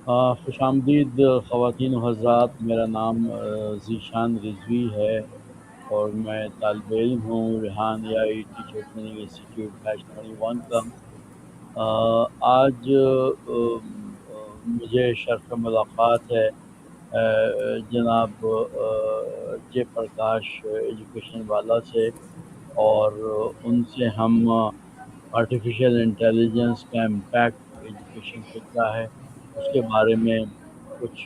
خوش آمدید خواتین و حضرات، میرا نام ذیشان رضوی ہے اور میں طالب علم ہوں ریحان اے آئی ٹیچر ٹریننگ انسٹیٹیوٹ بیچ 21 کا۔ آج مجھے شرف ملاقات ہے جناب جے پرکاش ایجوکیشن والا سے، اور ان سے ہم آرٹیفیشیل انٹیلیجنس کا امپیکٹ ایجوکیشن پہ کیا ہے اس کے بارے میں کچھ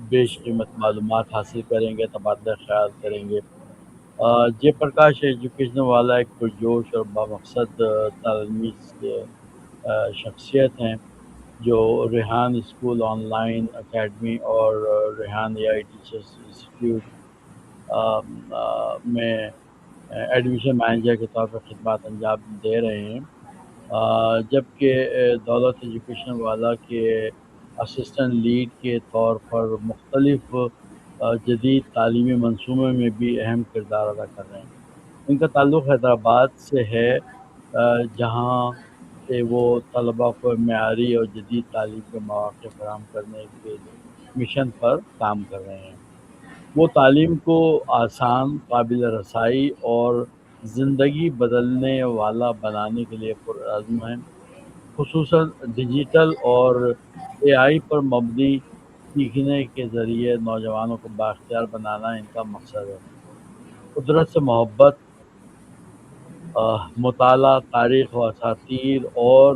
بیش قیمت معلومات حاصل کریں گے، تبادلہ خیال کریں گے۔ جے پرکاش ایجوکیشن والا ایک پرجوش اور بامقصد تعلیمی شخصیت ہیں جو Rehan school on line academy اور ریحان اے آئی ٹیچرس انسٹیٹیوٹ میں ایڈمیشن مینیجر کے طور پر خدمات انجام دے رہے ہیں، جبکہ دولت ایجوکیشن والا کے اسسٹنٹ لیڈ کے طور پر مختلف جدید تعلیمی منصوبے میں بھی اہم کردار ادا کر رہے ہیں۔ ان کا تعلق حیدرآباد سے ہے، جہاں سے وہ طلباء کو معیاری اور جدید تعلیم کے مواقع فراہم کرنے کے مشن پر کام کر رہے ہیں۔ وہ تعلیم کو آسان، قابل رسائی اور زندگی بدلنے والا بنانے کے لیے پرعزم ہیں، خصوصاً ڈیجیٹل اور اے آئی پر مبنی سیکھنے کے ذریعے نوجوانوں کو بااختیار بنانا ان کا مقصد ہے۔ قدرت سے محبت، مطالعہ، تاریخ و اساطیر اور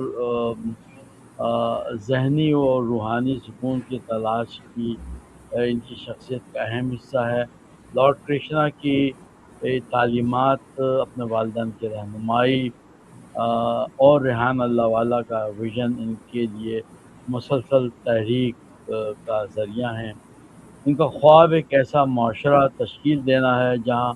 ذہنی اور روحانی سکون کی تلاش کی ان کی شخصیت کا اہم حصہ ہے۔ لارڈ کرشنا کی تعلیمات، اپنے والدین کی رہنمائی اور ریحان اللہ والا کا ویژن ان کے لیے مسلسل تحریک کا ذریعہ ہیں۔ ان کا خواب ایک ایسا معاشرہ تشکیل دینا ہے جہاں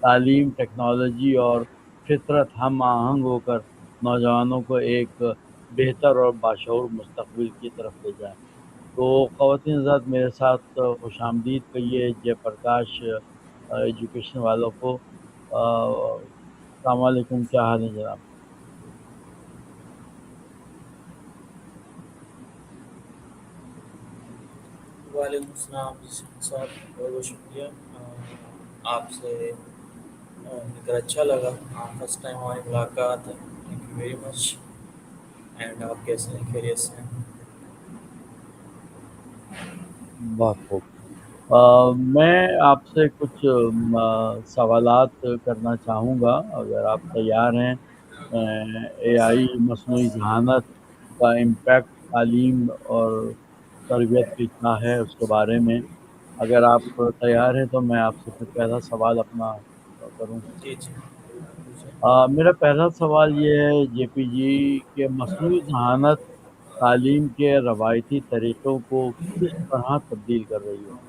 تعلیم، ٹیکنالوجی اور فطرت ہم آہنگ ہو کر نوجوانوں کو ایک بہتر اور باشعور مستقبل کی طرف لے جائیں۔ تو خواتین حضرات، میرے ساتھ خوش آمدید کہیے جے پرکاش ایجوکیشن والوں کو۔ السلام علیکم، کیا حال ہے جناب؟ وعلیکم السلام جی صاحب، بہت بہت شکریہ۔ آپ سے مل کر اچھا لگا۔ فرسٹ ٹائم ہماری ملاقات ہے، thank you very much. And آپ کیسے ہیں؟ خیریت سے ہیں؟ بہت خوب۔ میں آپ سے کچھ سوالات کرنا چاہوں گا، اگر آپ تیار ہیں۔ اے آئی، مصنوعی ذہانت کا امپیکٹ تعلیم اور تربیت پہ کیا ہے اس کے بارے میں اگر آپ تیار ہیں تو میں آپ سے پھر پہلا سوال اپنا کروں۔ جی جی میرا پہلا سوال یہ ہے جے پی جی کہ مصنوعی ذہانت تعلیم کے روایتی طریقوں کو کس طرح تبدیل کر رہی ہے؟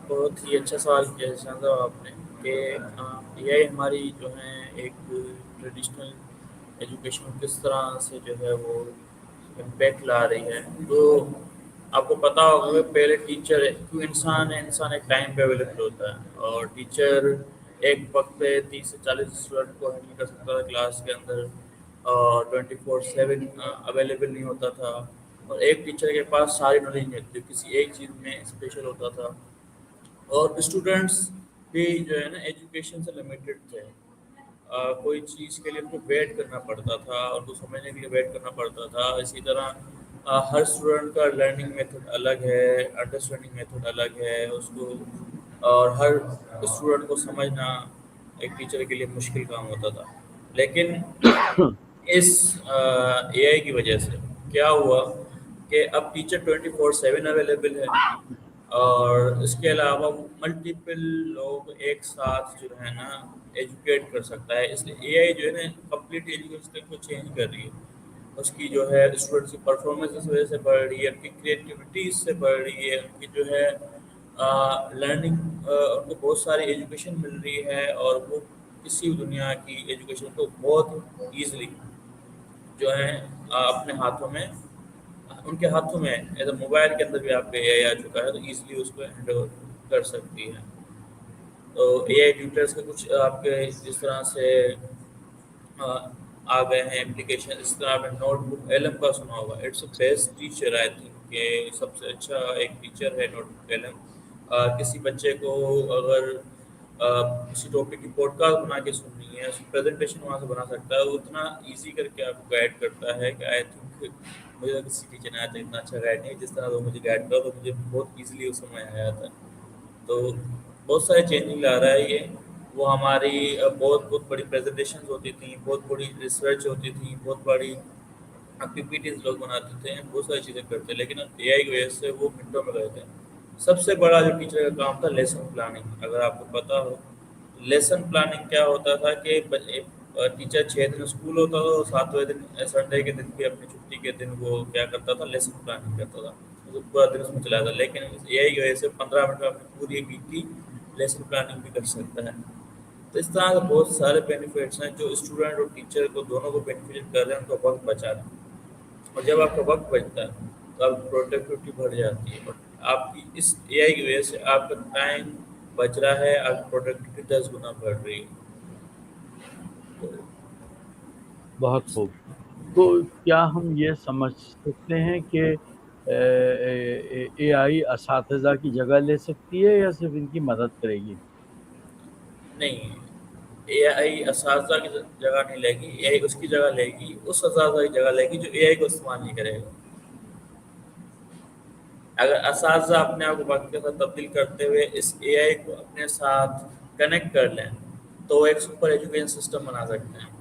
بہت ہی اچھا سوال کیا ہے شاہد صاحب آپ نے، کہ اے آئی ہماری جو ہے ایک ٹریڈیشنل ایجوکیشن کو کس طرح سے جو ہے وہ امپیکٹ لا رہی ہے۔ تو آپ کو پتا ہوگا کہ پہلے ٹیچر کیوں انسان ہے، انسان ایک ٹائم پہ اویلیبل ہوتا ہے، اور ٹیچر ایک وقت پہ 30 سے 40 اسٹوڈنٹ کو ہینڈل کر سکتا تھا کلاس کے اندر، اور 24/7 اویلیبل نہیں ہوتا تھا، اور ایک ٹیچر کے پاس ساری نالج نہیں ہوتی، کسی ایک چیز میں اسپیشل ہوتا تھا، اور اسٹوڈنٹس بھی جو ہے نا ایجوکیشن سے لمیٹڈ تھے۔ کوئی چیز کے لیے ان کو ویٹ کرنا پڑتا تھا، اور کو سمجھنے کے لیے ویٹ کرنا پڑتا تھا۔ اسی طرح ہر اسٹوڈنٹ کا لرننگ میتھڈ الگ ہے، انڈرسٹینڈنگ میتھڈ الگ ہے اس کو، اور ہر اسٹوڈنٹ کو سمجھنا ایک ٹیچر کے لیے مشکل کام ہوتا تھا۔ لیکن اس اے آئی کی وجہ سے کیا ہوا کہ اب ٹیچر 24/7 اویلیبل ہے، اور اس کے علاوہ ملٹیپل لوگ ایک ساتھ جو ہے نا ایجوکیٹ کر سکتا ہے۔ اس لیے اے آئی جو ہے نا کمپلیٹ ایجوکیشن کو چینج کر رہی ہے۔ اس کی جو ہے اسٹوڈنٹس کی پرفارمنس اس وجہ سے بڑھ رہی ہے، ان کی کریٹیوٹی اس سے بڑھ رہی ہے، ان کی جو ہے لرننگ، ان کو بہت ساری ایجوکیشن مل رہی ہے، اور وہ کسی بھی دنیا کی ایجوکیشن کو بہت ایزلی جو ہے اپنے ہاتھوں میں، ان کے ہاتھوں میں ایز اے موبائل کے اندر بھی آپ کے اے آئی آ چکا ہے، تو ایزلی اس کو ہینڈ اوور کر سکتی ہے۔ تو اے آئی ٹیوٹرس کے کچھ آپ کے جس طرح سے آ گئے ہیں اپلیکیشن. اس طرح آپ نے نوٹ بک ایلم کا سنا ہوگا. It's a best teacher I think کہ سب سے اچھا ایک ٹیچر ہے نوٹ بک ایلم. کسی بچے کو اگر کسی ٹاپک کی پوڈ کاسٹ بنا کے سننی ہے, پریزنٹیشن وہاں سے بنا سکتا ہے. وہ اتنا ایزی کر کے آپ کو گائڈ کرتا ہے کہ آئی تھنک مجھے کسی ٹیچر نے آیا تھا اتنا اچھا گائڈ نہیں, جس طرح وہ مجھے گائڈ کرا تو مجھے بہت ایزیلی اس سمجھ آیا تھا. تو بہت سارے چینجنگ لا رہا ہے یہ. وہ ہماری بہت بہت بڑی پریزنٹیشنز ہوتی تھیں, بہت بڑی ریسرچ ہوتی تھیں, بہت بڑی پی پی ٹیز لوگ بناتے تھے, بہت ساری چیزیں کرتے, لیکن اب اے آئی کی وجہ سے وہ منٹوں میں رہتے ہیں. سب سے بڑا جو ٹیچر کا کام تھا لیسن پلاننگ. اگر آپ کو پتا ہو لیسن پلاننگ کیا ہوتا تھا کہ ٹیچر 6 دن اسکول ہوتا تھا, اور 7ویں دن سنڈے کے دن بھی اپنی چھٹی کے دن وہ کیا کرتا تھا, لیسن پلاننگ کرتا تھا. پورا دن اس میں چلا تھا. لیکن اے آئی کی وجہ سے 15 منٹ میں اپنی پوری ایک ویک کی لیسن پلاننگ بھی کر سکتا ہے. تو اس طرح کے بہت سارے بینیفٹس ہیں جو اسٹوڈنٹ اور ٹیچر کو دونوں کو بینیفٹ کر رہے ہیں. ان کا وقت بچا رہے ہیں, اور جب آپ کا وقت بچتا ہے تو آپ کی پروڈکٹیوٹی بڑھ جاتی ہے. اور آپ کی اس اے آئی کی وجہ سے آپ کا ٹائم بچ رہا ہے, آپ کی پروڈکٹیوٹی 10 گنا بڑھ رہی ہے. تو بہت خوب. تو کیا ہم یہ سمجھ سکتے ہیں کہ اے آئی اساتذہ کی جگہ لے سکتی ہے یا صرف ان کی مدد کرے گی؟ نہیں, اے آئی اساتذہ کی جگہ نہیں لے گی. اے آئی اس کی جگہ لے گی, اس اساتذہ کی جگہ لے گی جو اے آئی کو استعمال نہیں کرے گا. اگر اساتذہ اپنے آپ کو وقت کے ساتھ تبدیل کرتے ہوئے اس اے آئی کو اپنے ساتھ کنیکٹ کر لیں تو وہ ایک سپر ایجوکیشن سسٹم بنا سکتے ہیں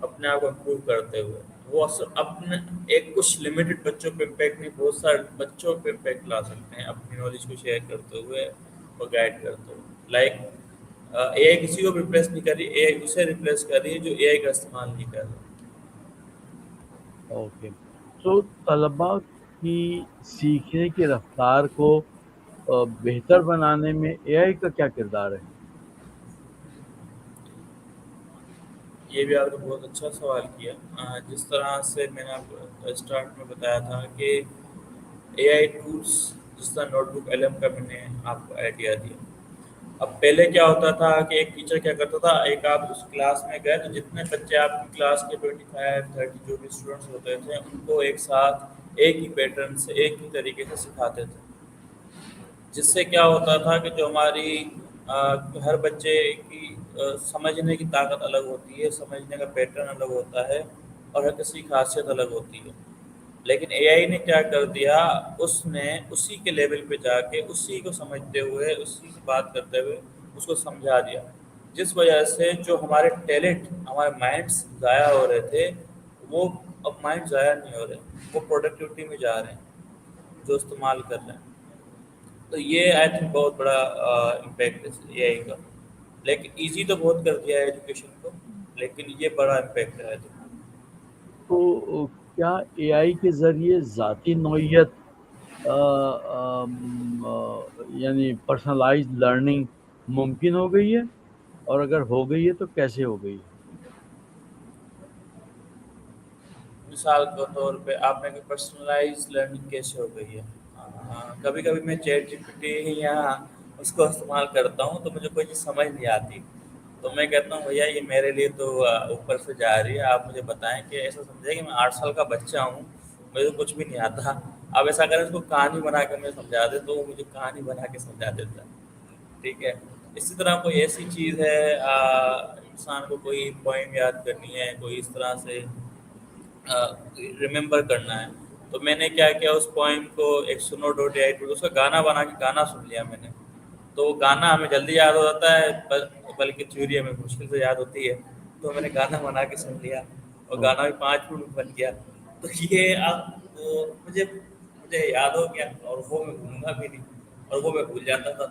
اپنے آپ کو امپروو کرتے ہوئے. وہ اپنے ایک کچھ لمیٹڈ بچوں پہ امپیکٹ نہیں, بہت سارے بچوں پہ امپیکٹ لا سکتے ہیں اپنی نالج کو شیئر کرتے ہوئے اور گائڈ کرتے ہوئے. لائک اے آئی کسی کو ریپلیس نہیں کر رہی, اے آئی اسے ریپلیس کر رہی ہے جو اے آئی کا استعمال نہیں کر رہا. اوکے. تو طلباء کی سیکھنے کی رفتار کو بہتر بنانے میں اے آئی کا کیا کردار ہے؟ یہ بھی آپ نے بہت اچھا سوال کیا. جس طرح سے میں نے آپ کو اسٹارٹ میں بتایا تھا کہ اے آئی ٹولس جس طرح نوٹ بک ایلم کا میں نے آپ کو آئیڈیا دیا. اب پہلے کیا ہوتا تھا کہ ایک ٹیچر کیا کرتا تھا, ایک آپ اس کلاس میں گئے تو جتنے بچے آپ کی کلاس کے 25-30 جو بھی اسٹوڈنٹس ہوتے تھے ان کو ایک ساتھ ایک ہی پیٹرن سے ایک ہی طریقے سے سکھاتے تھے. جس سے کیا ہوتا تھا کہ جو ہماری ہر بچے کی سمجھنے کی طاقت الگ ہوتی ہے, سمجھنے کا پیٹرن الگ ہوتا ہے, اور ہر کسی کی خاصیت الگ ہوتی ہے. لیکن اے آئی نے کیا کر دیا, اس نے اسی کے لیول پہ جا کے اسی کو سمجھتے ہوئے اسی سے بات کرتے ہوئے اس کو سمجھا دیا. جس وجہ سے جو ہمارے ٹیلنٹ, ہمارے مائنڈس ضائع ہو رہے تھے وہ اب مائنڈ ضائع نہیں ہو رہے, وہ پروڈکٹیوٹی میں جا رہے ہیں جو استعمال کر رہے ہیں. تو یہ آئی تھنک بہت بڑا امپیکٹ ہے اے آئی کا. لیکن ایزی تو بہت کر دیا ہے ایجوکیشن کو, لیکن یہ بڑا امپیکٹ ہے. تو کیا اے آئی کے ذریعے ذاتی نوعیت یعنی پرسنلائزڈ لرننگ ممکن ہو گئی ہے؟ اور اگر ہو گئی ہے تو کیسے ہو گئی ہے؟ مثال کے طور پہ آپ نے پرسنلائز لرننگ کیسے ہو گئی ہے. کبھی کبھی میں چیٹ جی پی ٹی یا اس کو استعمال کرتا ہوں تو مجھے کوئی چیز سمجھ نہیں آتی, تو میں کہتا ہوں بھیا یہ میرے لیے تو اوپر سے جا رہی ہے, آپ مجھے بتائیں. کہ ایسا سمجھے کہ میں 8 سال کا بچہ ہوں, مجھے تو کچھ بھی نہیں آتا. اب ایسا کریں اس کو کہانی بنا کے میں سمجھا دے تو وہ مجھے کہانی بنا کے سمجھا دیتا ہے. ٹھیک ہے, اسی طرح کوئی ایسی چیز ہے انسان کو کوئی پوائم یاد کرنی ہے, کوئی اس طرح سے ریممبر کرنا ہے, تو میں نے کیا کیا اس پوائم کو ایک سنو ڈوٹ اس کا گانا بنا کے گانا سن لیا میں نے. تو وہ گانا ہمیں جلدی یاد ہو جاتا ہے, بلکہ تھیوری ہمیں مشکل سے یاد ہوتی ہے. تو میں نے گانا بنا کے سن لیا, اور او، گانا بھی 5 منٹ میں بن گیا. تو یہ اب مجھے یاد ہو گیا, اور وہ میں بھولوں گا بھی نہیں, اور وہ میں بھول جاتا تھا.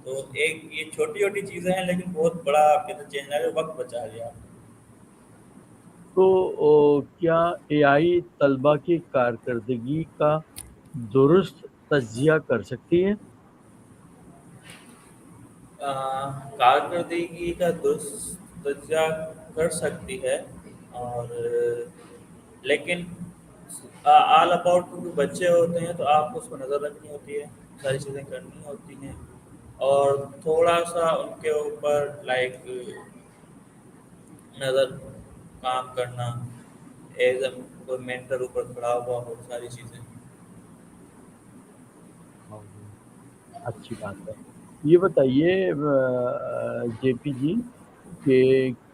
تو ایک یہ چھوٹی چھوٹی چیزیں ہیں لیکن بہت بڑا آپ کے چینج ہے, وقت بچا لیا. تو کیا اے آئی طلبا کی کارکردگی کا درست تجزیہ کر سکتی ہے؟ کارکردگی کا درست تجزیہ کر سکتی ہے, اور لیکن آل اباؤٹ بچے ہوتے ہیں تو آپ کو اس کو نظر رکھنی ہوتی ہے, ساری چیزیں کرنی ہوتی ہیں, اور تھوڑا سا ان کے اوپر لائک نظر کام کرنا، ایز اے کوئی مینٹر اوپر کھڑا ہوا ہو، ساری چیزیں۔ اچھی بات ہے۔ یہ بتائیے جے پی جی کہ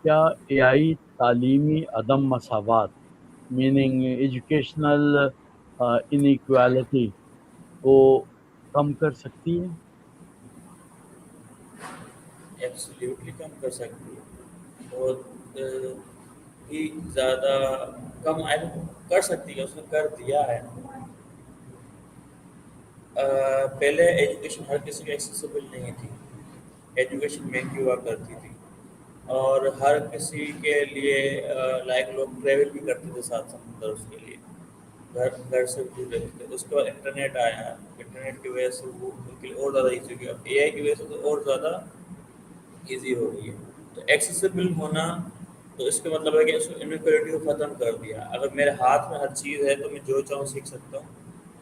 کیا اے آئی تعلیمی عدم مساوات میننگ ایجوکیشنل انیکوالٹی کو کم کر سکتی ہے؟ ایبسلیوٹلی کم کر سکتی ہے، بہت ہی زیادہ کم کر سکتی ہے، اس نے کر دیا ہے۔ پہلے ایجوکیشن ہر کسی کو ایکسیسیبل نہیں تھی، ایجوکیشن مہنگی ہوا کرتی تھی، اور ہر کسی کے لیے لائک لوگ ٹریول بھی کرتے تھے ساتھ سمندر اس کے لیے، گھر سے دور رہتے تھے۔ اس کے بعد انٹرنیٹ آیا، انٹرنیٹ کی وجہ سے وہ ان کے لیے اور زیادہ ایزی ہو گیا، اے آئی کی وجہ سے تو اور زیادہ ایزی ہو گئی ہے۔ تو ایکسیسیبل ہونا تو اس کا مطلب ہے کہ اس انیکوالٹی کو ختم کر دیا۔ اگر میرے ہاتھ میں ہر چیز ہے تو میں جو چاہوں سیکھ سکتا ہوں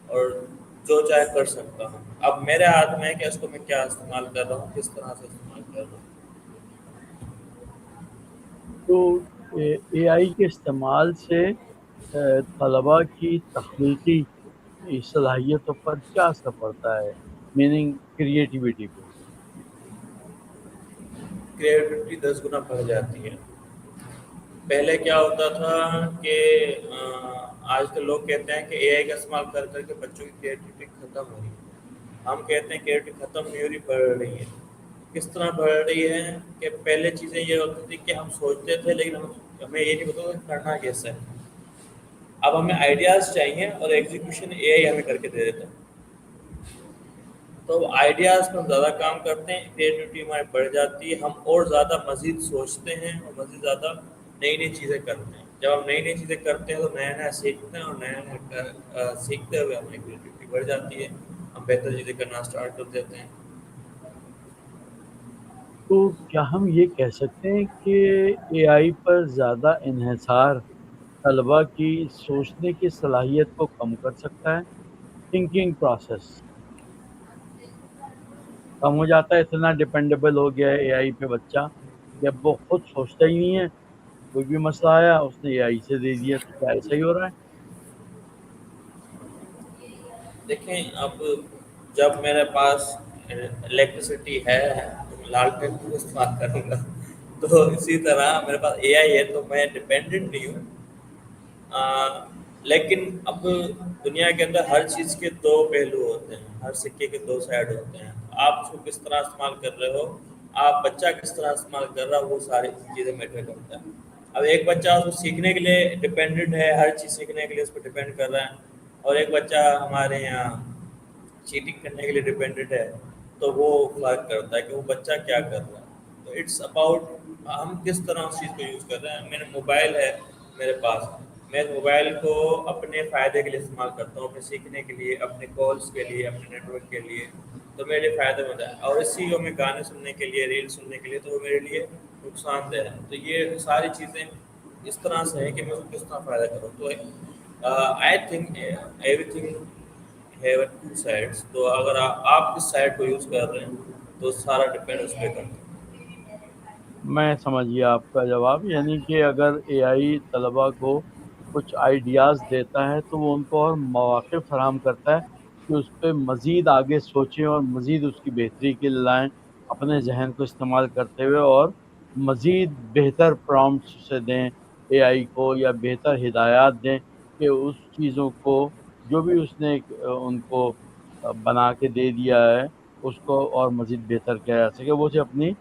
اور جو چاہے کر سکتا ہوں۔ اب میرے ہاتھ میں ہے کہ اس کو میں کیا استعمال کر رہا ہوں، کس طرح سے استعمال کر رہا ہوں۔ تو اے آئی کے استعمال سے طلبا کی تخلیقی صلاحیتوں پر کیا اثر پڑتا ہے، میننگ کریٹیوٹی پہ؟ کریٹیوٹی 10 گنا بڑھ جاتی ہے۔ پہلے کیا ہوتا تھا کہ آج کل لوگ کہتے ہیں کہ اے آئی کا استعمال کر کر کے بچوں کی کریٹیوٹی ختم ہو رہی ہے۔ ہم کہتے ہیں کریٹیوٹی ختم نہیں ہو رہی، بڑھ رہی ہے۔ کس طرح بڑھ رہی ہے کہ پہلے چیزیں یہ ہوتی تھی کہ ہم سوچتے تھے لیکن ہمیں یہ نہیں پتا کہ کرنا کیسے ہے۔ اب ہمیں آئیڈیاز چاہیے اور ایگزیکیوشن اے آئی ہمیں کر کے دے دیتا ہے۔ تو آئیڈیاز پر ہم زیادہ کام کرتے ہیں، کریٹیوٹی ہماری بڑھ جاتی ہے، ہم اور زیادہ مزید سوچتے ہیں اور مزید زیادہ نئی نئی چیزیں کرتے ہیں۔ جب ہم نئی نئی چیزیں کرتے ہیں تو نیا نیا سیکھتے ہیں، اور نیا نیا سیکھتے ہوئے ہماری کریٹیوٹی بڑھ جاتی ہے، ہم بہتر چیزیں کرنا اسٹارٹ کر دیتے ہیں۔ تو کیا ہم یہ کہہ سکتے ہیں کہ اے آئی پر زیادہ انحصار طلبا کی سوچنے کی صلاحیت کو کم کر سکتا ہے؟ تھنکنگ پروسیس کم ہو جاتا ہے، اتنا ڈپینڈیبل ہو گیا ہے اے آئی پہ بچہ کہ اب وہ خود سوچتا ہی نہیں ہے، کوئی بھی مسئلہ آیا اس نے اے آئی سے دے دیا، تو کیا ایسا ہی ہو رہا ہے؟ دیکھیں، اب جب میرے پاس الیکٹریسٹی ہے تو میں لالٹین کو استعمال کروں گا، تو اسی طرح میرے پاس اے آئی ہے تو میں ڈپینڈنٹ نہیں ہوں۔ لیکن اب دنیا کے اندر ہر چیز کے دو پہلو ہوتے ہیں، ہر سکے کے دو سائڈ ہوتے ہیں۔ آپ اس کو کس طرح استعمال کر رہے ہو، آپ بچہ کس طرح استعمال کر رہا ہے، وہ ساری چیزیں میٹر کرتا ہے۔ اب ایک بچہ اس کو سیکھنے کے لیے ڈپینڈنٹ ہے، ہر چیز سیکھنے کے لیے اس پہ ڈپینڈ کر رہا ہے، اور ایک بچہ ہمارے یہاں چیٹنگ کرنے کے لیے ڈپینڈنٹ ہے، تو وہ فرق کرتا ہے کہ وہ بچہ کیا کر رہا ہے۔ تو اٹس اباؤٹ ہم کس طرح اس چیز کو یوز کر رہے ہیں۔ میرا موبائل ہے میرے پاس، میں موبائل کو اپنے فائدے کے لیے استعمال کرتا ہوں، اپنے سیکھنے کے لیے، اپنے کالس کے لیے، اپنے نیٹ ورک کے لیے، تو میرے لیے فائدہ مند ہے۔ اور اسی کو میں گانے سننے کے لیے، ریل سننے کے لیے، تو وہ میرے لیے نقصان دہ ہے۔ تو یہ ساری چیزیں اس طرح سے ہے کہ میں اس کو کس طرح فائدہ کروں۔ تو I think every thing have two sides. تو اگر آپ کس سائڈ کو یوز کر رہے ہیں تو سارا ڈپینڈ اس پہ کرتا ہے۔ میں سمجھ گیا آپ کا جواب، یعنی کہ اگر اے آئی طلبا کو کچھ آئیڈیاز دیتا ہے تو وہ ان کو اور مواقع فراہم کرتا ہے کہ اس پہ مزید آگے سوچیں اور مزید اس کی بہتری کے لیے لائیں، اپنے ذہن کو استعمال کرتے ہوئے، اور مزید بہتر پرامپٹس اسے دیں اے آئی کو، یا بہتر ہدایات دیں کہ اس چیزوں کو جو بھی اس نے ان کو بنا کے دے دیا ہے اس کو اور مزید بہتر کیا جا سکے، وہ اسے اپنی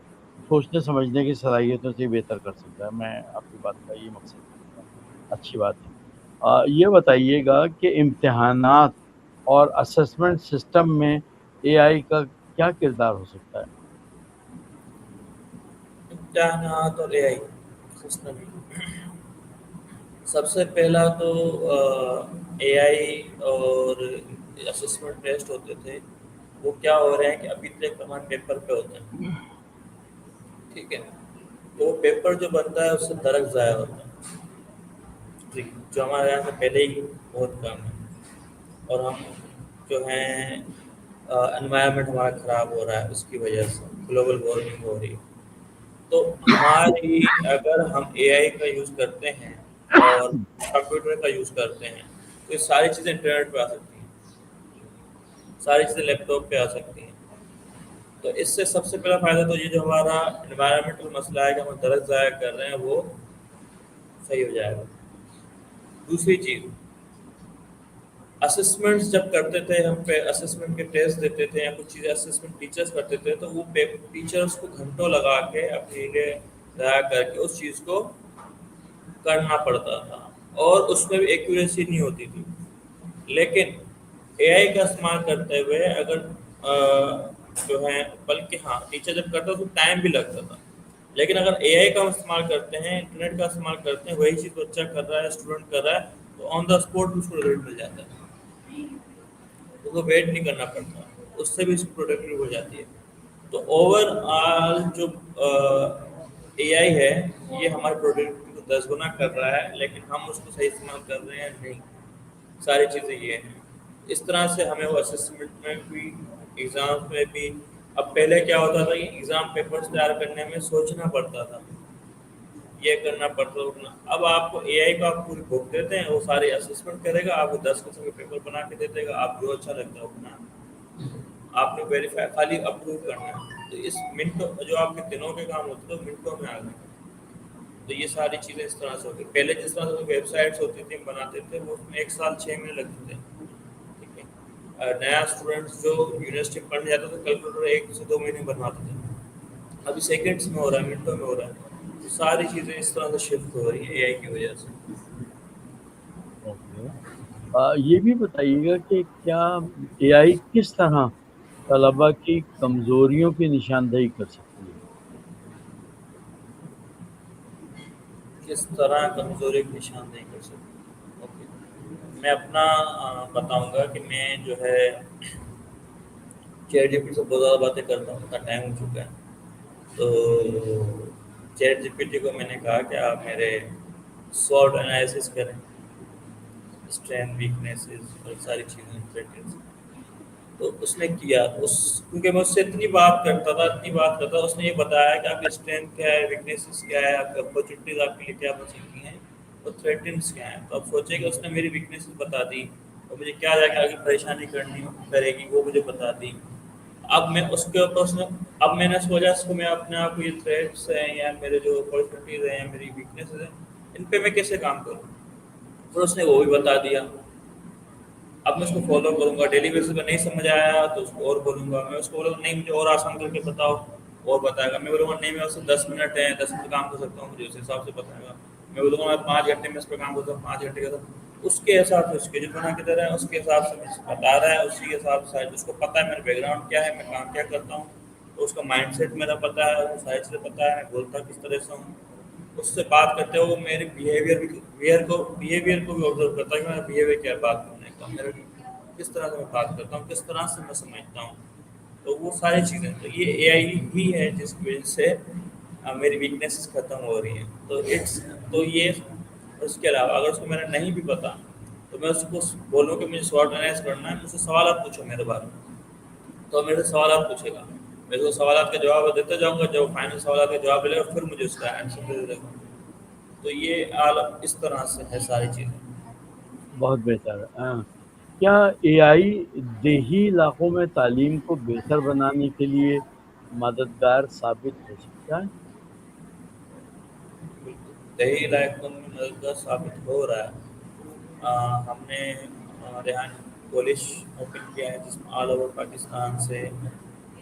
سوچنے سمجھنے کی صلاحیتوں سے بہتر کر سکتا ہے۔ میں آپ کی بات کا یہ مقصد سمجھتا ہوں۔ اچھی بات ہے۔ یہ بتائیے گا کہ امتحانات اور اسسمنٹ سسٹم میں اے آئی کا کیا کردار ہو سکتا ہے؟ امتحانات اور اے آئی سسٹم، سب سے پہلا تو اے آئی اور اسسمنٹ ٹیسٹ ہوتے تھے، وہ کیا ہو رہے ہیں کہ ابھی تک ہمارے پیپر پہ ہوتے ہیں، ٹھیک ہے؟ تو وہ پیپر جو بنتا ہے اس سے درک ضائع ہوتا ہے، ٹھیک، جو ہمارے یہاں سے پہلے ہی بہت کم ہے، اور ہم جو ہیں انوائرمنٹ ہمارا خراب ہو رہا ہے، اس کی وجہ سے گلوبل وارمنگ ہو رہی ہے۔ تو ہماری اگر ہم اے آئی کا یوز کرتے ہیں اور کمپیوٹر کا یوز کرتے ہیں تو یہ ساری چیزیں انٹرنیٹ پہ آ سکتی ہیں، ساری چیزیں لیپ ٹاپ پہ آ سکتی ہیں۔ تو اس سے سب سے پہلا فائدہ تو یہ جو ہمارا انوائرمنٹل مسئلہ ہے کہ ہم درخت ضائع کر رہے ہیں وہ صحیح ہو جائے گا۔ دوسری چیز، اسسمنٹس جب کرتے تھے ہم پہ اسسمنٹ کے ٹیسٹ دیتے تھے یا کچھ چیزیں اسسمنٹ ٹیچرس کرتے تھے تو وہ ٹیچرس کو گھنٹوں لگا کے اپنے لیے ضائع کر کے اس چیز کو کرنا پڑتا تھا اور اس میں بھی ایکوریسی نہیں ہوتی تھی۔ لیکن اے آئی کا استعمال کرتے ہوئے اگر جو ہے، بلکہ ہاں ٹیچر جب کرتا تو ٹائم بھی لگتا تھا، لیکن اگر اے آئی کا استعمال کرتے ہیں، انٹرنیٹ کا استعمال کرتے ہیں، وہی چیز بچہ کر رہا ہے، اسٹوڈنٹ کر رہا ہے، تو آن دا اسپوٹ اس کو رزلٹ مل جاتا ہے، اس کو ویٹ نہیں کرنا پڑتا، اس سے بھی اس کی پروڈکٹیو ہو جاتی ہے۔ تو اوور آل جو اے آئی ہے یہ ہمارے پروڈکٹیوٹی کو 10 گنا کر رہا ہے، لیکن ہم اس کو صحیح استعمال کر رہے ہیں نہیں، ساری چیزیں یہ ہیں۔ اس طرح سے ہمیں وہ اسسمنٹ میں بھی، ایگزام میں بھی، اب پہلے کیا ہوتا تھا کہ ایگزام پیپرز تیار کرنے میں سوچنا پڑتا تھا، یہ کرنا پڑتا اٹھنا۔ اب آپ کو اے آئی کو آپ پوری بک دیتے ہیں، وہ سارے اسسمنٹ کرے گا، آپ کو 10 قسم کے پیپر بنا کے دے دے گا، آپ جو اچھا لگتا ہے اٹھنا، آپ نے ویریفائی خالی اپروو کرنا ہے۔ تو اس منٹوں جو آپ کے دنوں کے کام ہوتے تھے منٹوں میں آ گئے۔ تو یہ ساری چیزیں اس طرح سے ہوتی، پہلے جس طرح سے ویب سائٹس ہوتی تھیں بناتے تھے وہ اس میں 1 سال 6 مہینے لگتے تھے، ٹھیک ہے۔ نیا اسٹوڈنٹ جو یونیورسٹی میں پڑھنے جاتا تھا کیلکولیٹر 1 سے 2 مہینے بنواتے تھے، ابھی سیکنڈس میں ہو رہا ہے، منٹوں میں ہو رہا ہے۔ تو ساری چیزیں اس طرح سے شفٹ ہو رہی ہیں اے آئی کی وجہ سے۔ اوکے، یہ بھی بتائیے گا کہ کیا اے آئی کس طرح طلبا کی کمزوریوں کی نشاندہی کر سکتی ہے؟ کس طرح کمزوری کی نشاندہی کر سکتے؟ اوکے، میں اپنا بتاؤں گا کہ میں جو ہے چیٹ جی پی ٹی سے بہت زیادہ باتیں کرتا ہوں، اتنا ٹائم ہو چکا ہے۔ تو چیٹ جی پی ٹی کو میں نے کہا کہ آپ میرے سوٹ انالیسس کریں، اسٹرینتھ ویکنیسز اور ساری چیزیں تھریٹنس۔ تو اس نے کیا، کیونکہ میں اس سے اتنی بات کرتا تھا، اس نے یہ بتایا کہ آپ کی اسٹرینتھ کیا ہے، ویکنیسز کیا ہے، آپ کی اپرچونیٹیز آپ کے لیے کیا بن سکتی ہیں، اور تھریٹنس کیا ہیں۔ تو اب سوچے کہ اس نے میری ویکنیسز بتا دی اور مجھے کیا جا کے آگے پریشانی کرے گی وہ مجھے بتا دی۔ اب میں اس کے اوپر اب میں نے سوچا اس کو میں اپنے آپ کو یہ تھریٹس ہیں یا میرے جو اپرچونیٹیز ہیں یا میری ویکنیسز ہیں ان پہ میں کیسے کام کروں، پھر اس نے وہ بھی بتا دیا۔ اب میں اس کو فالو کروں گا، ڈیلی بیسس پہ نہیں سمجھ آیا تو اس کو اور بولوں گا، میں اس کو بولوں گا نہیں مجھے اور آسان کر کے بتاؤ، اور بتائے گا۔ میں بولوں گا نہیں میں اس سے 10 منٹ ہیں، 10 منٹ کام کر سکتا ہوں، مجھے اس حساب سے بتائے گا۔ میں بولوں گا میں 5 گھنٹے میں اس پہ کام کرتا ہوں، 5 گھنٹے کا، اس کے حساب سے اسکیجول بنا کے دے رہا ہے، اس کے حساب سے مجھے بتا رہا ہے، اسی کے حساب سے اس کو پتہ ہے میرا بیک گراؤنڈ کیا ہے، میں کام کیا کرتا ہوں، تو اس کا مائنڈ سیٹ میرا پتہ ہے، وہ ساری چیزیں پتہ ہے، میں بولتا کس طرح سے ہوں۔ اس سے بات کرتے ہوئے وہ میرے بیہیویئر کو بھی آبزرو کرتا ہے کہ میرا بیہیویئر کیا ہے بات کرنے کا، میرا کس طرح سے میں بات کرتا ہوں، کس طرح سے میں سمجھتا ہوں۔ تو وہ ساری چیزیں، تو یہ اے آئی ہی ہے جس کی وجہ سے میری ویکنیسز ختم ہو رہی ہیں۔ تو یہ اس کے علاوہ اگر اس کو میرا نہیں بھی پتا تو میں اس کو بولوں کہ مجھے سوٹ انالائز کرنا ہے، مجھ سے سوالات پوچھو میرے بارے میں، تو میرے سے سوالات پوچھے گا، میں اس کو سوالات کا جواب دیتا جاؤں گا، جب فائنل سوالات کا جواب ملے گا پھر مجھے اس کا آنسر دے دے گا۔ تو یہ عالم اس طرح سے ہے ساری چیزیں۔ بہت بہتر ہے۔ کیا اے آئی دیہی علاقوں میں تعلیم کو بہتر بنانے کے لیے مددگار ثابت ہو سکتا ہے؟ بالکل دیہی علاقوں میں مددگار ثابت ہو رہا ہے۔ ہم نے ریحان کالج اوپن کیا ہے جس میں آل اوور پاکستان سے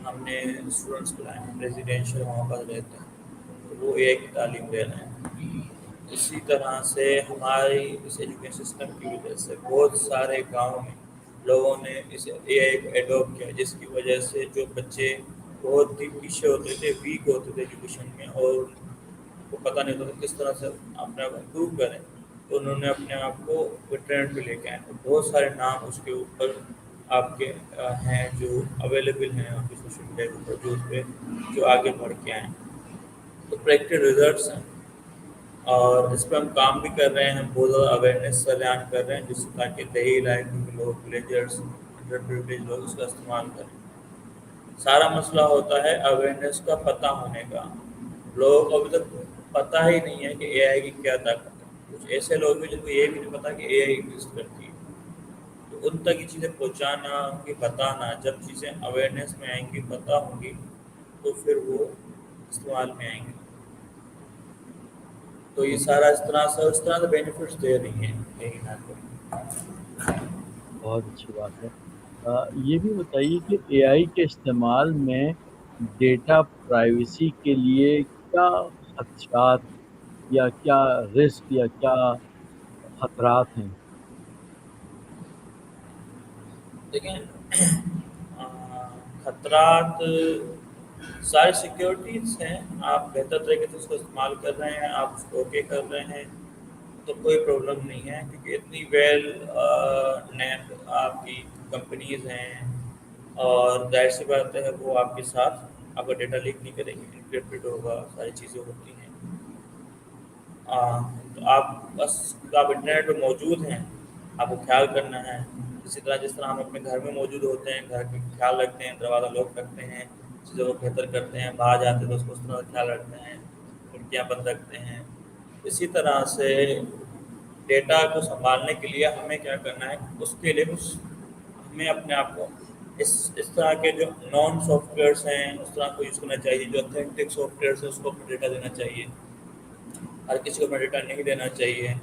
ہم نے اسٹوڈنٹس بلائے ہیں، ریزیڈینشیل وہاں پر رہتے ہیں، تو وہ اے آئی کی تعلیم لے رہے ہیں۔ اسی طرح سے ہماری اس ایجوکیشن سسٹم کی وجہ سے بہت سارے گاؤں میں لوگوں نے اس اے آئی کو ایڈوپٹ کیا، جس کی وجہ سے جو بچے بہت ہی پیچھے ہوتے تھے، ویک ہوتے تھے ایجوکیشن میں، اور کو پتہ نہیں ہوتا تھا کس طرح سے اپنے آپ کو امپروو کریں، تو انہوں نے اپنے آپ کو ٹرینڈ پہ لے کے آئے۔ بہت سارے نام اس کے اوپر آپ کے ہیں جو اویلیبل ہیں آپ کے سوشل میڈیا کے اوپر، جو اس پہ جو آگے بڑھ کے آئے ہیں، تو پریکٹیکل ریزلٹس ہیں، اور اس پہ ہم کام بھی کر رہے ہیں، بہت زیادہ اویئرنیس سران کر رہے ہیں جس سے تاکہ دیہی علاقوں کے لوگ، ولیجرس، انڈر پریویلیج لوگ اس کا استعمال کریں۔ سارا مسئلہ ہوتا ہے اویئرنیس کا پتہ ہونے کا، لوگوں کو ابھی تک پتہ ہی نہیں ہے کہ اے آئی کی کیا طاقت ہے. کچھ ایسے لوگ بھی جن کو یہ بھی نہیں پتا کہ اے آئی ایگزسٹ کرتی ہے. تو ان تک یہ چیزیں پہنچانا، ان کی بتانا، جب چیزیں اویئرنیس میں آئیں گی، پتہ ہوں گی، تو پھر وہ استعمال میں آئیں گے. تو یہ سارا اس طرح سے بینیفٹس دے رہی ہیں یہی نہ کو. بہت اچھی بات ہے. یہ بھی بتائیے کہ اے آئی کے استعمال میں ڈیٹا پرائیویسی کے لیے کیا خدشات یا کیا رسک یا کیا خطرات ہیں؟ دیکھیں خطرات ساری سیکیورٹیز ہیں. آپ بہتر طریقے سے اس کو استعمال کر رہے ہیں، آپ اس کو اوکے کر رہے ہیں تو کوئی پرابلم نہیں ہے، کیونکہ اتنی ویل نیب آپ کی کمپنیز ہیں اور ظاہر سی بات ہے وہ آپ کے ساتھ آپ کا ڈیٹا لیک نہیں کریں گے، انکرپٹڈ ہوگا، ساری چیزیں ہوتی ہیں. تو آپ بس آپ انٹرنیٹ پہ موجود ہیں، آپ کو خیال کرنا ہے. اسی طرح جس طرح ہم اپنے گھر میں موجود ہوتے ہیں، گھر کا خیال رکھتے ہیں، دروازہ لاک رکھتے ہیں، چیزوں کو بہتر کرتے ہیں، باہر جاتے ہیں تو اس کو اس طرح کا خیال رکھتے ہیں، کھڑکیاں بند رکھتے ہیں. اسی طرح سے ڈیٹا کو سنبھالنے کے لیے ہمیں کیا کرنا ہے، اس کے لیے کچھ ہمیں اپنے آپ کو اس طرح کے جو نان سافٹ ویئرس ہیں اس طرح کو یوز کرنا چاہیے. جو اتھینٹک سافٹ ویئرس ہیں اس کو اپنا ڈیٹا دینا چاہیے، ہر کسی کو اپنا ڈیٹا نہیں دینا چاہیے.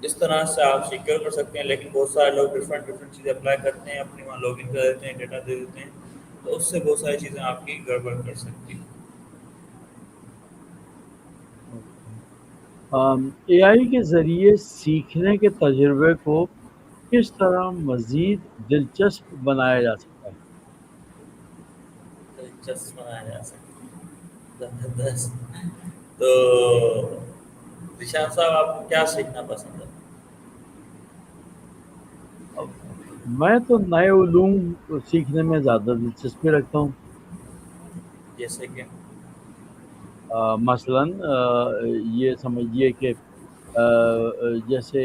اس طرح سے آپ سیکیور کر سکتے ہیں. لیکن بہت سارے لوگ ڈفرینٹ چیزیں اپلائی کرتے ہیں، اپنے وہاں لاگ ان کر دیتے ہیں، ڈیٹا دے دیتے ہیں، تو اس سے بہت ساری چیزیں آپ کی گڑبڑ کر سکتی ہیں. اے آئی کے ذریعے سیکھنے کے تجربے کو کس طرح مزید دلچسپ بنایا جا سکتا ہے؟ دلچسپ بنایا جا سکتا ہے، زبردست. تو ذیشان صاحب آپ کو کیا سیکھنا پسند ہے؟ اب میں تو نئے علوم سیکھنے میں زیادہ دلچسپی رکھتا ہوں. جیسے کہ مثلاً یہ سمجھیے کہ جیسے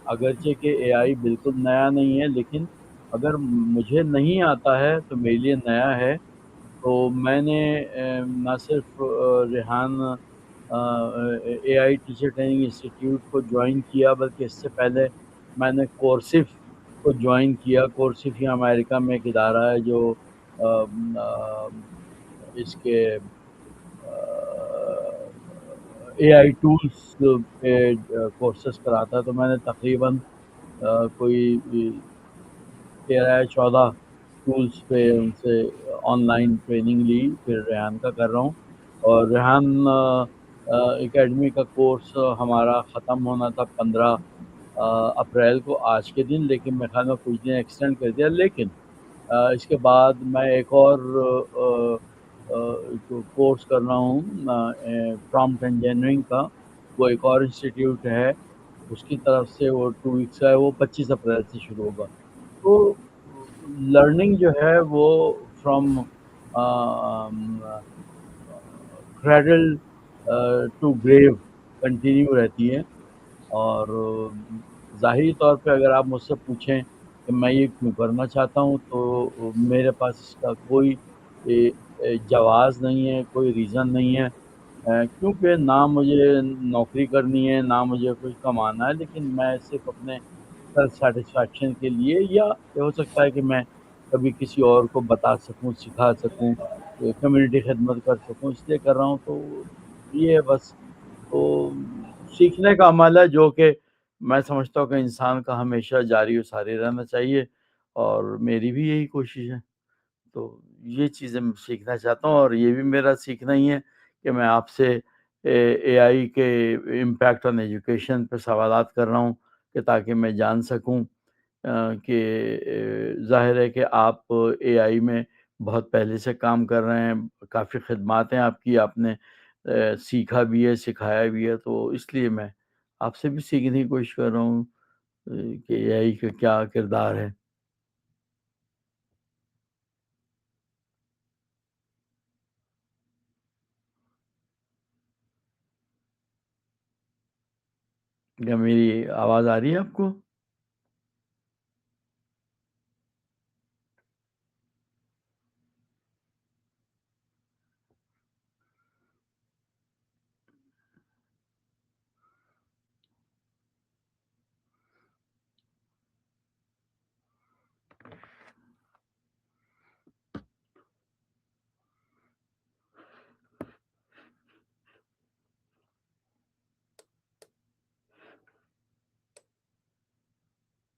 اگرچہ کہ اے آئی بالکل نیا نہیں ہے، لیکن اگر مجھے نہیں آتا ہے تو میرے لیے نیا ہے. تو میں نے نہ صرف ریحان اے آئی ٹیچر ٹریننگ انسٹیٹیوٹ کو جوائن کیا، بلکہ اس سے پہلے میں نے کورسف کو جوائن کیا. کورسف یہ امریکہ میں ایک ادارہ ہے جو اس کے اے آئی ٹولس پہ کورسز کراتا ہے. تو میں نے تقریباً کوئی 13 یا 14 ٹولس پہ ان سے آن لائن ٹریننگ لی. پھر ریحان کا کر رہا ہوں. اور ریحان اکیڈمی کا کورس ہمارا ختم ہونا تھا 15 اپریل کو آج کے دن، لیکن میرے خیال میں کچھ دن ایکسٹینڈ کر دیا. لیکن اس کے بعد میں ایک اور کورس کر رہا ہوں پرامپٹ انجینئرنگ کا. وہ ایک اور انسٹیٹیوٹ ہے، اس کی طرف سے وہ 2 ویکس کا ہے، وہ 25 اپریل سے شروع ہوگا. تو لرننگ جو ہے وہ فرام کریڈل ٹو گریو کنٹینیو رہتی ہے. اور ظاہری طور پہ اگر آپ مجھ سے پوچھیں کہ میں یہ کیوں کرنا چاہتا ہوں، تو میرے پاس اس کا کوئی جواز نہیں ہے، کوئی ریزن نہیں ہے. کیونکہ نہ مجھے نوکری کرنی ہے، نہ مجھے کچھ کمانا ہے، لیکن میں صرف اپنے سیلف سیٹسفیکشن کے لیے، یا یہ ہو سکتا ہے کہ میں کبھی کسی اور کو بتا سکوں، سکھا سکوں، کمیونٹی خدمت کر سکوں، اس لیے کر رہا ہوں. تو یہ ہے بس. تو سیکھنے کا عمل ہے جو کہ میں سمجھتا ہوں کہ انسان کا ہمیشہ جاری و ساری رہنا چاہیے، اور میری بھی یہی کوشش ہے. تو یہ چیزیں میں سیکھنا چاہتا ہوں، اور یہ بھی میرا سیکھنا ہی ہے کہ میں آپ سے اے آئی کے امپیکٹ آن ایجوکیشن پہ سوالات کر رہا ہوں، کہ تاکہ میں جان سکوں کہ ظاہر ہے کہ آپ اے آئی میں بہت پہلے سے کام کر رہے ہیں، کافی خدمات ہیں آپ کی، آپ نے سیکھا بھی ہے، سکھایا بھی ہے. تو اس لیے میں آپ سے بھی سیکھنے کی کوشش کر رہا ہوں کہ اے آئی کا کیا کردار ہے. کیا میری آواز آ رہی ہے آپ کو؟